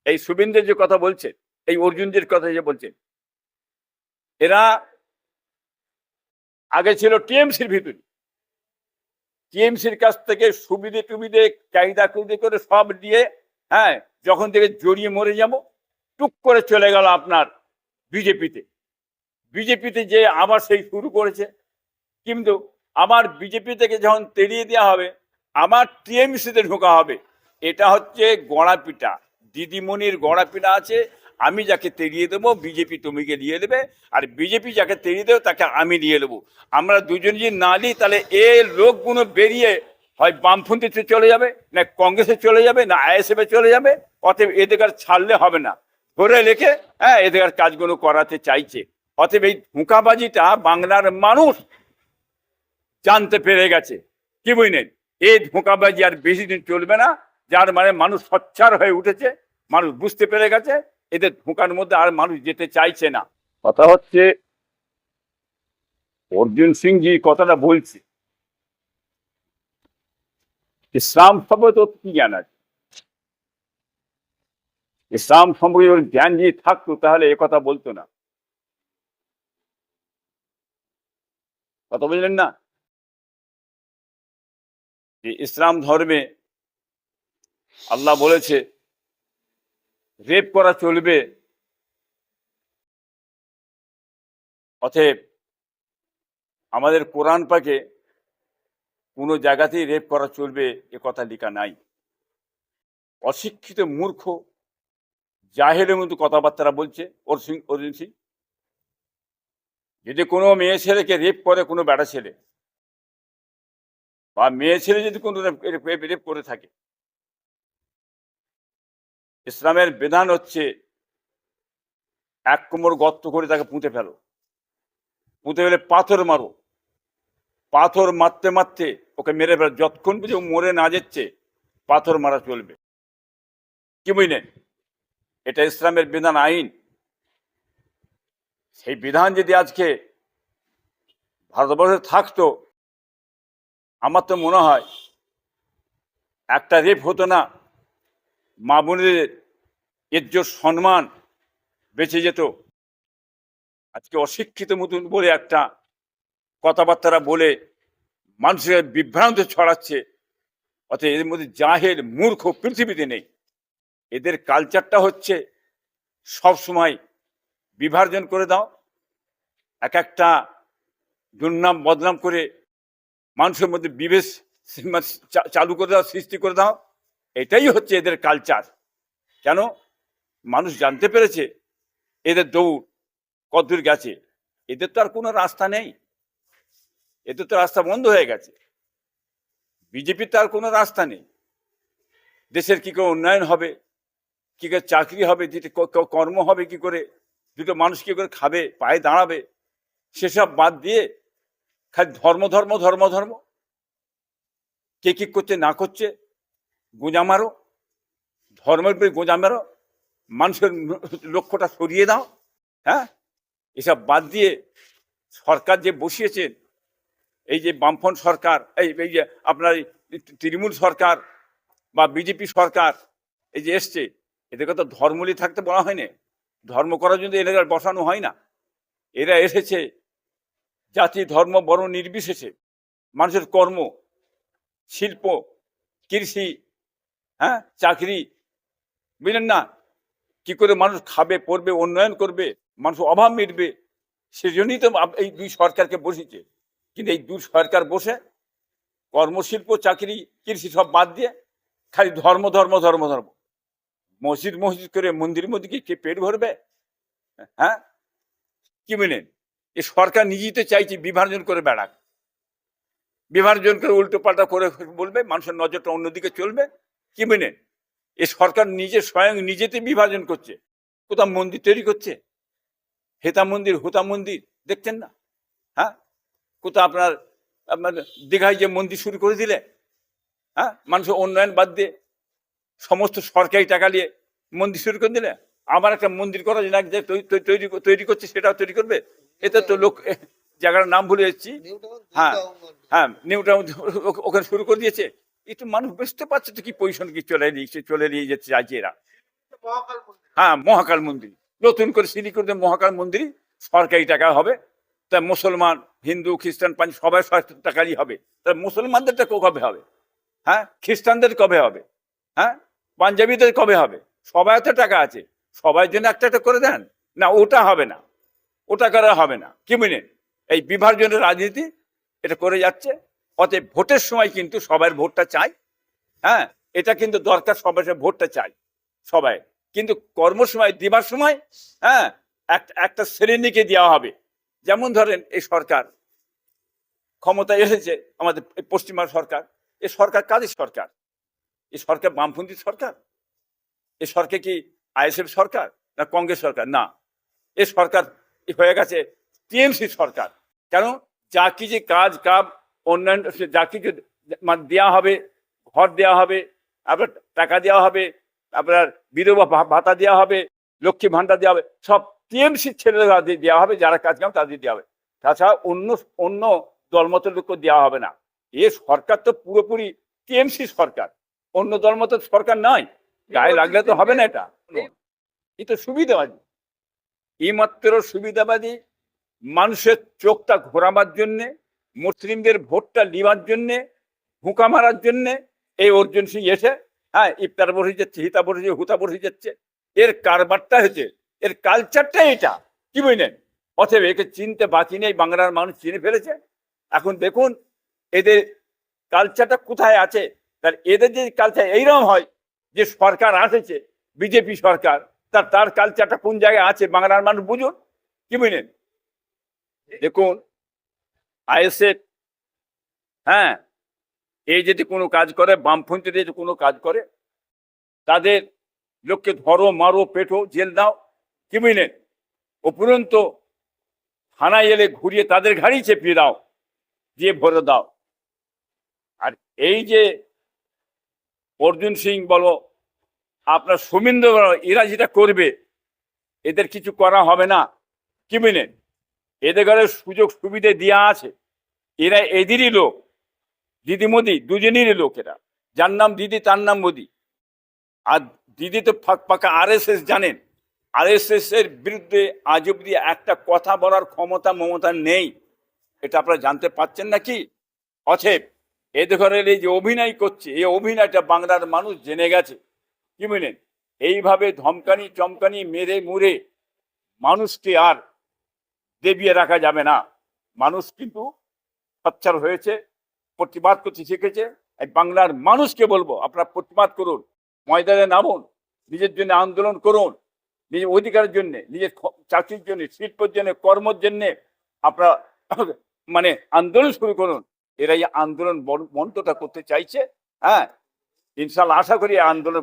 এই শুভেন্দ্রের যে কথা বলছে, এই অর্জুনদের কথা যে বলছে, এরা আগে ছিল টিএমসির ভিতরে, টিএমসির কাছ থেকে সুবিধে টুবিধে চাহিদা কুবিধে করে সব দিয়ে, হ্যাঁ, যখন থেকে জড়িয়ে মরে যাব, টুক করে চলে গেল আপনার বিজেপিতে। বিজেপিতে যে আবার সেই শুরু করেছে, কিন্তু আবার বিজেপি থেকে যখন তেড়িয়ে দেওয়া হবে, আবার টিএমসিতে ঢোকা হবে। এটা হচ্ছে গড়াপিটা, দিদিমণির গড়াপিটা আছে। আমি যাকে তেড়িয়ে দেবো, বিজেপি তুমিকে দিয়ে দেবে, আর বিজেপি যাকে তেড়িয়ে দেবে তাকে আমি দিয়ে দেবো। আমরা দুজন যদি না দিই, তাহলে এই লোকগুলো বেরিয়ে হয় বামপন্থীতে চলে যাবে, না কংগ্রেসে চলে যাবে, না আইএসএফে চলে যাবে। অতএব এদের আর ছাড়লে হবে না, ধরে লেখে, হ্যাঁ, এদের আর কাজগুলো করাতে চাইছে। অতএব এই ধোঁকাবাজিটা বাংলার মানুষ জানতে পেরে গেছে, কি বুঝলেন? এই ধোঁকাবাজি আর বেশি দিন চলবে না, যার মানে মানুষ সোচ্চার হয়ে উঠেছে, মানুষ বুঝতে পেরে গেছে এদের ধোঁকার মধ্যে আর মানুষ যেতে চাইছে না। কথা হচ্ছে অর্জুন সিং জি কথাটা বলছে, ইসলাম সম্পর্কে তো কি জ্ঞান আছে? ইসলাম সম্পর্কে জ্ঞান যদি থাকতো তাহলে এ কথা বলতো না। কথা বুঝলেন না? ইসলাম ধর্মে আল্লাহ বলেছে রেপ করা চলবে, অতএব আমাদের কোরআন পাকে কোনো জায়গাতেই রেপ করা চলবে এ কথা লেখা নাই। অশিক্ষিত মূর্খ জাহেলের মতো কথাবার্তা বলছে অর্জুন সিং। যদি কোনো মেয়ে ছেলেকে রেপ করে কোনো বেটা ছেলে, বা মেয়ে ছেলে যদি কোনো রেপ করে থাকে, ইসলামের বিধান হচ্ছে এক কোমর গর্ত করে তাকে পুঁতে ফেলো, পুঁতে ফেলে পাথর মারো, পাথর মারতে মারতে ওকে মেরে ফেলো, যতক্ষণ পর্যন্ত মরে না যাচ্ছে পাথর মারা চলবে। কি বুঝলেন? এটা ইসলামের বিধান, আইন। সেই বিধান যদি আজকে ভারতবর্ষে থাকতো, আমার তো মনে হয় একটা রেপ হতো না, মা বোনেদের ইজ্জত সম্মান বেঁচে যেত। আজকে অশিক্ষিত মতন বলে একটা কথাবার্তা বলে মানুষের বিভ্রান্ত ছড়াচ্ছে। অর্থাৎ এদের মধ্যে জাহেল মূর্খ পৃথিবীতে নেই। এদের কালচারটা হচ্ছে সব সময় বিভাজন করে দাও, এক একটা দুর্নাম বদনাম করে মানুষের মধ্যে বিভেদ চালু করে দাও, সৃষ্টি করে দাও। এটাই হচ্ছে এদের কালচার। কেন? মানুষ জানতে পেরেছে এদের দৌড় কতদূর গেছে, এদের তো আর কোনো রাস্তা নেই, এদের তো রাস্তা বন্ধ হয়ে গেছে। বিজেপির তো আর কোনো রাস্তা নেই। দেশের কি করে উন্নয়ন হবে, কি করে চাকরি হবে, কর্ম হবে কি করে, দুটো মানুষ কি করে খাবে, পায়ে দাঁড়াবে, সেসব বাদ দিয়ে খালি ধর্ম ধর্ম ধর্ম ধর্ম। কে কি করছে না করছে গোঁজা মারো, ধর্মের উপরে গোঁজা মারো, মানুষের লক্ষ্যটা সরিয়ে দাও। হ্যাঁ, এসব বাদ দিয়ে সরকার যে বসিয়েছেন, এই যে বামফ্রন্ট সরকার, এই যে আপনার তৃণমূল সরকার বা বিজেপি সরকার এই যে এসছে, এদেরকে তো ধর্মলি থাকতে বলা হয়নি। ধর্ম করার জন্য এদের বসানো হয় না। এরা এসেছে জাতি ধর্ম বর্ণ নির্বিশেষে মানুষের কর্ম, শিল্প, কৃষি, হ্যাঁ, চাকরি, বুঝলেন না, কি করে মানুষ খাবে পড়বে উন্নয়ন করবে, মানুষ অভাব মিটবে, সেজন্যই তো এই দুই সরকারকে বসেছে। কিন্তু এই দুই সরকার বসে কর্মশিল্প, চাকরি, কৃষি সব বাদ দিয়ে খালি ধর্ম ধর্ম ধর্ম ধর্ম। মসজিদ মসজিদ করে মন্দির মধ্যে কি পেট ভরবে? হ্যাঁ, কি বলেন? এই সরকার নিজেই তো চাইছে বিভাজন করে বেড়াক, বিভাজন করে উল্টো পাল্টা করে বলবে, মানুষের নজরটা অন্যদিকে চলবে। কি বলেন? এই সরকার নিজে স্বয়ং নিজেতে বিভাজন করছে। কোথাও মন্দির তৈরি করছে, হেতা মন্দির হুতা মন্দির দেখছেন না? হ্যাঁ, কোথাও আপনার আপনার দীঘায় যে মন্দির শুরু করে দিলে, হ্যাঁ, মানুষের উন্নয়ন বাদ দিয়ে সমস্ত সরকারি টাকা নিয়ে মন্দির শুরু করে দিলে, আবার একটা মন্দির করা যে তৈরি করছে সেটাও তৈরি করবে। এতে তো লোক, জায়গাটার নাম ভুলে যাচ্ছি, হ্যাঁ হ্যাঁ, নিউ টাউন ওখানে শুরু করে দিয়েছে। একটু মানুষ বুঝতে পারছে তো কি পজিশন কি চলে নিয়ে যেতে চাইছে এরা। হ্যাঁ, মহাকাল মন্দির নতুন করে শিলিগুড়িতে মহাকাল মন্দির সরকারি টাকা হবে। তা মুসলমান, হিন্দু, খ্রিস্টান, পাঞ্জাবি সবাই সরকারি টাকারই হবে। তা মুসলমানদেরটা কবে হবে? হ্যাঁ, খ্রিস্টানদের কবে হবে? হ্যাঁ, পাঞ্জাবিদের কবে হবে? সবাই তো টাকা আছে, সবার জন্য একটা একটা করে দেন না। ওটা হবে না, ওটা করা হবে না। কি বুঝলেন? এই বিভাজনের রাজনীতি এটা করে যাচ্ছে। অতএব ভোটের সময় কিন্তু সবার ভোটটা চাই। হ্যাঁ, এটা কিন্তু দরকার, সবাই ভোটটা চাই সবাই। কিন্তু কর্মসময় দিবার সময় হ্যাঁ একটা শ্রেণীকে দেওয়া হবে। যেমন ধরেন এই সরকার ক্ষমতায় এসেছে, আমাদের পশ্চিমা সরকার। এই সরকার কাদের সরকার? এই সরকার বামপন্থী সরকার? এই সরকার কি আইএসএফ সরকার না কংগ্রেস সরকার? না, এ সরকার হয়ে গেছে টিএমসি সরকার। কেন? যা কিছু কাজ কাম অন্যান্য যা কিছু দেওয়া হবে, ঘর দেওয়া হবে, আপনার টাকা দেওয়া হবে, আপনার বিধবা ভাতা দেওয়া হবে, লক্ষ্মী ভাণ্ডার দেওয়া হবে, সব টিএমসি ছেলেরা দেওয়া হবে, যারা কাজ কাম তাদের দেওয়া হবে। তাছাড়া অন্য দলমতের লোককে দেওয়া হবে না। এ সরকার তো পুরোপুরি টিএমসি সরকার, অন্য দলমতের সরকার নয়। গায়ে লাগলে তো হবে না। এটা তো সুবিধাবাদী, এইমাত্র সুবিধাবাদী। মানুষের চোখটা ঘোরাবার জন্যে, মুসলিমদের ভোটটা নেওয়ার জন্যে, হুঁকা মারার জন্যে এই অর্জুন সিং এসে হ্যাঁ ইফতার বসে যাচ্ছে, হিতা বসে, হুতা বসে যাচ্ছে। এর কারবারটা হয়েছে, এর কালচারটা এটা। কি বুঝলেন? অতএব একে চিনতে বাকি নেই, বাংলার মানুষ চিনে ফেলেছে। এখন দেখুন এদের কালচারটা কোথায় আছে। তার এদের যে কালচার এইরকম হয় যে সরকার আসেছে বিজেপি সরকার, তার কালচারটা কোন জায়গায় আছে বাংলার মানুষ বুঝুন। কি বুঝলেন? দেখুন আইএসএফ হ্যাঁ এই যদি কোনো কাজ করে, বামপন্থী যদি কোনো কাজ করে, তাদের লোককে ধরো, মারো, পেটো, জেল দাও। কি বুঝলেন? উপরন্ত থানায় এলে ঘুরিয়ে তাদের ঘাড়ি চেপিয়ে দাও, দিয়ে ভরে দাও। আর এই যে অর্জুন সিং বলো, আপনার শুভেন্দু বলো, এরা যেটা করবে এদের কিছু করা হবে না। কি বুঝলেন? এদের ঘরে সুযোগ সুবিধে দেওয়া আছে। এরা এদেরই লোক, দিদি মোদি দুজনেরই লোক। এরা যার নাম দিদি তার নাম মোদি। আর দিদি তো পাকা আরএসএস জানেন। আরএসএস এর বিরুদ্ধে আজ অব্দি একটা কথা বলার ক্ষমতা মমতার নেই। এটা আপনারা জানতে পারছেন নাকি? অতএব এদের ঘরে এই যে অভিনয় করছে, এই অভিনয়টা বাংলার মানুষ জেনে গেছে। কি বুঝলেন? এইভাবে ধমকানি চমকানি মেরে মুড়ে মানুষকে আর দেবিয়ে রাখা যাবে না। মানুষ কিন্তু সোচ্চার হয়েছে, প্রতিবাদ করতে শিখেছে। এই বাংলার মানুষকে বলবো, আপনারা প্রতিবাদ করুন, ময়দানে নামুন, নিজের জন্য আন্দোলন করুন, নিজের অধিকারের জন্য, নিজের চাকরির জন্য, শিল্পের জন্য, কর্মের জন্য আপনারা মানে আন্দোলন শুরু করুন। এরা এই আন্দোলন মন্ত্রটা করতে চাইছে। হ্যাঁ, ইনশাল্লাহ আশা করি আন্দোলন